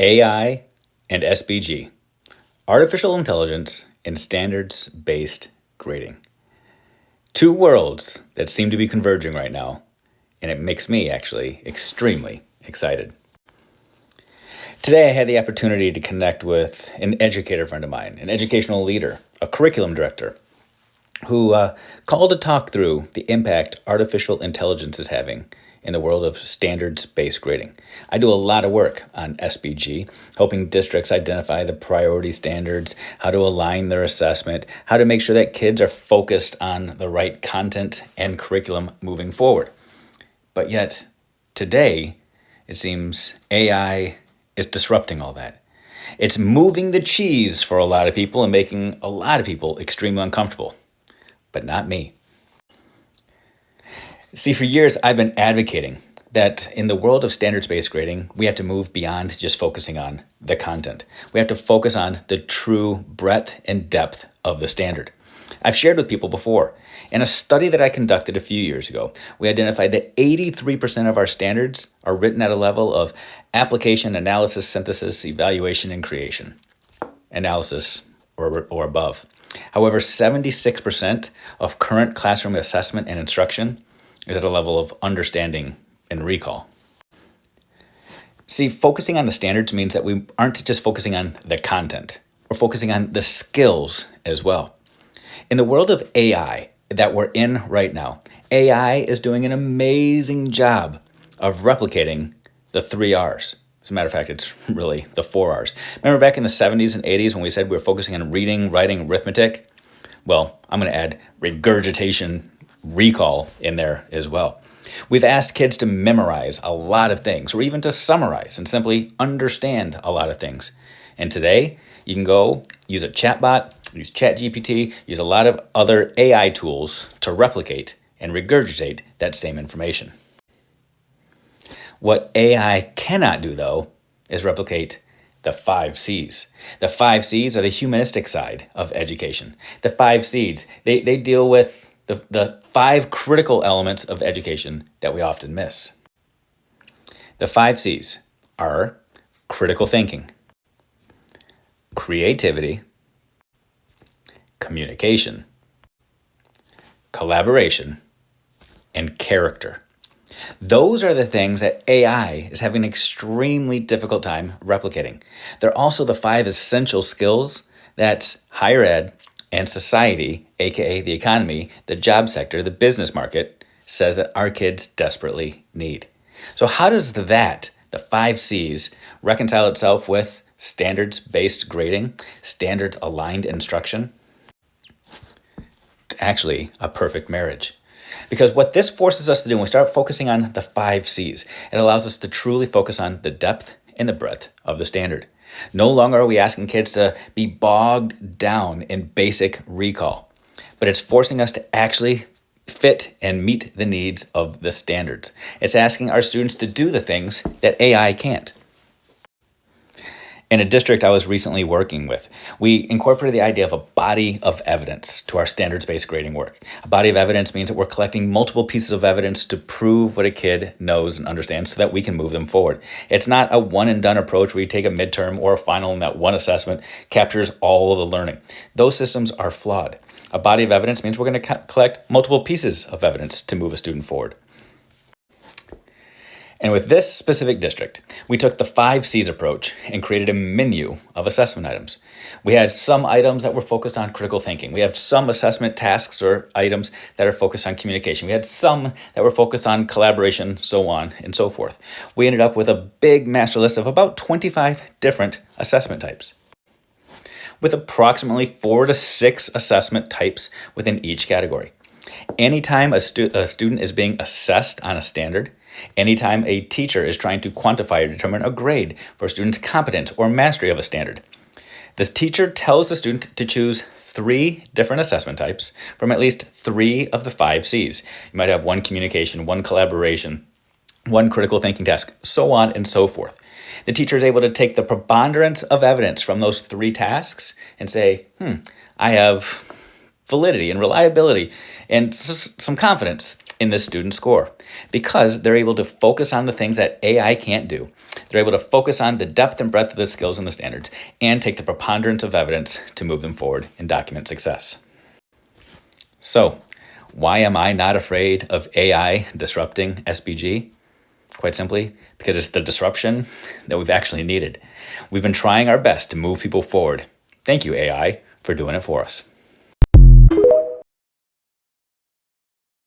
AI and SBG, artificial intelligence and standards-based grading. Two worlds that seem to be converging right now, and it makes me actually extremely excited. Today I had the opportunity to connect with an educator friend of mine, an educational leader, a curriculum director, who called to talk through the impact artificial intelligence is having in the world of standards-based grading. I do a lot of work on SBG, helping districts identify the priority standards, how to align their assessment, how to make sure that kids are focused on the right content and curriculum moving forward. But yet, today, it seems AI is disrupting all that. It's moving the cheese for a lot of people and making a lot of people extremely uncomfortable. But not me. See, for years, I've been advocating that in the world of standards-based grading, we have to move beyond just focusing on the content. We have to focus on the true breadth and depth of the standard. I've shared with people before. In a study that I conducted a few years ago, we identified that 83% of our standards are written at a level of application, analysis, synthesis, evaluation, and creation. Analysis or above. However, 76% of current classroom assessment and instruction is at a level of understanding and recall. See, focusing on the standards means that we aren't just focusing on the content. We're focusing on the skills as well. In the world of AI that we're in right now, AI is doing an amazing job of replicating the 3 R's. As a matter of fact, it's really the 4 R's. Remember back in the 70s and 80s when we said we were focusing on reading, writing, arithmetic? Well, I'm going to add regurgitation, recall in there as well. We've asked kids to memorize a lot of things, or even to summarize and simply understand a lot of things. And today, you can go use a chatbot, use ChatGPT, use a lot of other AI tools to replicate and regurgitate that same information. What AI cannot do, though, is replicate the 5 C's. The 5 C's are the humanistic side of education. The 5 C's, they deal with the 5 critical elements of education that we often miss. The 5 C's are critical thinking, creativity, communication, collaboration, and character. Those are the things that AI is having an extremely difficult time replicating. They're also the 5 essential skills that higher ed and society, aka the economy, the job sector, the business market, says that our kids desperately need. So how does that, the 5 C's, reconcile itself with standards-based grading, standards-aligned instruction? It's actually a perfect marriage. Because what this forces us to do when we start focusing on the 5 C's, it allows us to truly focus on the depth and the breadth of the standard. No longer are we asking kids to be bogged down in basic recall, but it's forcing us to actually fit and meet the needs of the standards. It's asking our students to do the things that AI can't. In a district I was recently working with, we incorporated the idea of a body of evidence to our standards-based grading work. A body of evidence means that we're collecting multiple pieces of evidence to prove what a kid knows and understands so that we can move them forward. It's not a one-and-done approach where you take a midterm or a final and that one assessment captures all of the learning. Those systems are flawed. A body of evidence means we're going to collect multiple pieces of evidence to move a student forward. And with this specific district, we took the 5 C's approach and created a menu of assessment items. We had some items that were focused on critical thinking. We have some assessment tasks or items that are focused on communication. We had some that were focused on collaboration, so on and so forth. We ended up with a big master list of about 25 different assessment types, with approximately 4 to 6 assessment types within each category. Anytime a student is being assessed on a standard, anytime a teacher is trying to quantify or determine a grade for a student's competence or mastery of a standard, the teacher tells the student to choose 3 different assessment types from at least 3 of the 5 C's. You might have 1 communication, 1 collaboration, 1 critical thinking task, so on and so forth. The teacher is able to take the preponderance of evidence from those 3 tasks and say, I have validity and reliability and some confidence in this student's score, because they're able to focus on the things that AI can't do. They're able to focus on the depth and breadth of the skills and the standards and take the preponderance of evidence to move them forward and document success. So, why am I not afraid of AI disrupting SBG? Quite simply, because it's the disruption that we've actually needed. We've been trying our best to move people forward. Thank you, AI, for doing it for us.